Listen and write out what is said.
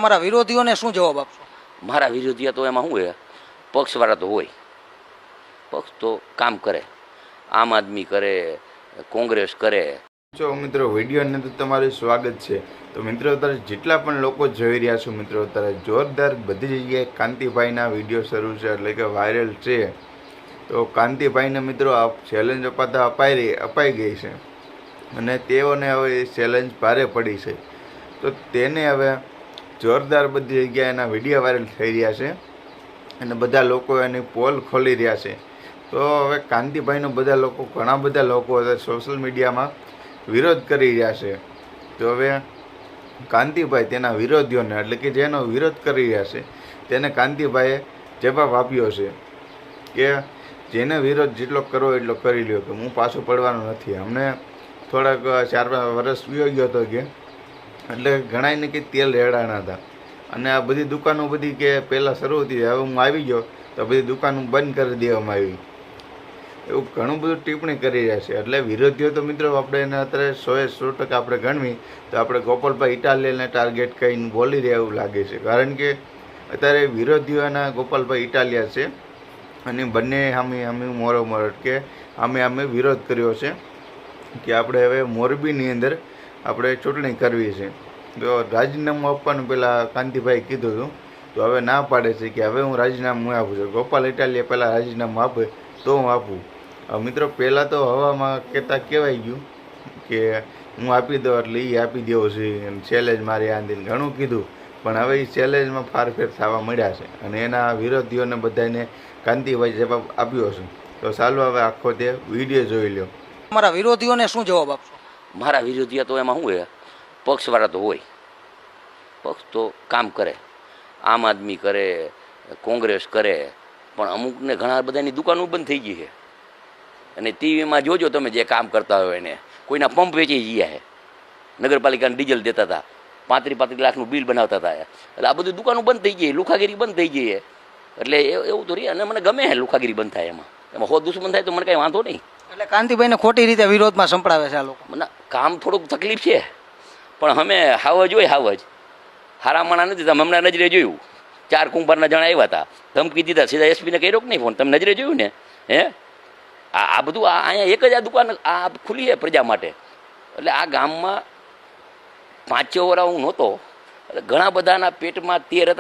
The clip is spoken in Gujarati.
તમારા વિરોધીઓને શું જવાબ આપશો? મારા વિરોધીઓ તો એમાં શું હે, પક્ષવાળા તો હોય, પક્ષ તો કામ કરે, આમ આદમી કરે, કોંગ્રેસ કરે. જો મિત્રો વિડીયોની અંદર તમારું સ્વાગત છે. તો મિત્રો અત્યારે જેટલા પણ લોકો જોઈ રહ્યા છો મિત્રો, અત્યારે જોરદાર બધી જગ્યાએ કાંતિભાઈના વિડીયો શરૂ છે, એટલે કે વાયરલ છે. તો કાંતિભાઈને મિત્રો આ ચેલેન્જ અપાઈ ગઈ છે અને તેઓને હવે એ ચેલેન્જ ભારે પડી છે. તો તેને હવે જોરદાર બધી જગ્યાએ એના વિડીયો વાયરલ થઈ રહ્યા છે અને બધા લોકો એની પોલ ખોલી રહ્યા છે. તો હવે કાંતિભાઈનો ઘણા બધા લોકો અત્યારે સોશિયલ મીડિયામાં વિરોધ કરી રહ્યા છે. તો હવે કાંતિભાઈ તેના વિરોધીઓને, એટલે કે જેનો વિરોધ કરી રહ્યા છે તેને કાંતિભાઈએ જવાબ આપ્યો છે કે જેને વિરોધ જેટલો કરવો એટલો કરી લ્યો, કે હું પાછો પડવાનો નથી. અમને થોડાક 4-5 વર્ષ વિયો ગયો હતો કે, એટલે ઘણાને કે તેલ રેડાણા હતા અને આ બધી દુકાનો બધી કે પહેલાં શરૂ હતી, હવે હું આવી ગયો તો બધી દુકાનો બંધ કરી દેવામાં આવી, એવું ઘણું બધું ટિપ્પણી કરી રહ્યા છે. એટલે વિરોધીઓ તો મિત્રો આપણે એને અત્યારે 100% આપણે ગણવી તો આપણે ગોપાલભાઈ ઇટાલિયાને ટાર્ગેટ કરીને બોલી રહ્યા એવું લાગે છે. કારણ કે અત્યારે વિરોધીઓના ગોપાલભાઈ ઇટાલિયા છે અને બંને સામે મોરોમોર કે સામે વિરોધ કર્યો છે કે આપણે હવે મોરબીની અંદર આપણે ચૂંટણી કરવી છે. તો રાજીનામું આપવાનું પહેલાં કાંતિભાઈ કીધું હતું, તો હવે ના પાડે છે કે હવે હું રાજીનામું આપું છું. ગોપાલ ઇટાલિયા પહેલાં રાજીનામું આપે તો હું આપું. મિત્રો પહેલાં તો હવામાં કહેવાય ગયું કે હું આપી દઉં એટલે એ આપી દેવો છે, ચેલેન્જ મારી આંદીને ઘણું કીધું, પણ હવે એ ચેલેન્જમાં ફારફેર થવા મળ્યા છે અને એના વિરોધીઓને બધાને કાંતિભાઈ જવાબ આપ્યો છે. તો ચાલો હવે આખો તે વિડીયો જોઈ લો. તમારા વિરોધીઓને શું જવાબ આપશો? મારા વિરોધીઓ તો એમાં શું હે, પક્ષવાળા તો હોય, પક્ષ તો કામ કરે, આમ આદમી કરે, કોંગ્રેસ કરે, પણ અમુકને ઘણા બધાની દુકાનો બંધ થઈ ગઈ છે. અને ટીવીમાં જોજો તમે, જે કામ કરતા હોય એને કોઈના પંપ વેચી ગયા છે, નગરપાલિકાને ડીઝલ દેતા હતા, 35 લાખનું બિલ બનાવતા હતા. એટલે આ બધી દુકાનો બંધ થઈ ગઈ, લુખાગીરી બંધ થઈ ગઈ છે. એટલે એવું તો રહી, અને મને ગમે છે લુખાગીરી બંધ થાય, એમાં હો દુશ્મન થાય તો મને કાંઈ વાંધો નહીં. એટલે કાંતિભાઈને ખોટી રીતે વિરોધમાં સંપડાવે છે આ લોકો. મને કામ થોડુંક તકલીફ છે, પણ અમે હાવજ હોય, હાવજ હારા માણા નથી. તમે હમણાં નજરે જોયું, 4 કુંભારના જણા આવ્યા હતા, ધમકી દીધા, સીધા એસપીને કર્યો કે નહીં ફોન? તમે નજરે જોયું ને? હે, આ બધું અહીંયા એક જ આ દુકાન આ ખુલી છે પ્રજા માટે. એટલે આ ગામમાં 5-6 વર્ષ હું નહોતો, એટલે ઘણા બધાના પેટમાં તેર હતા.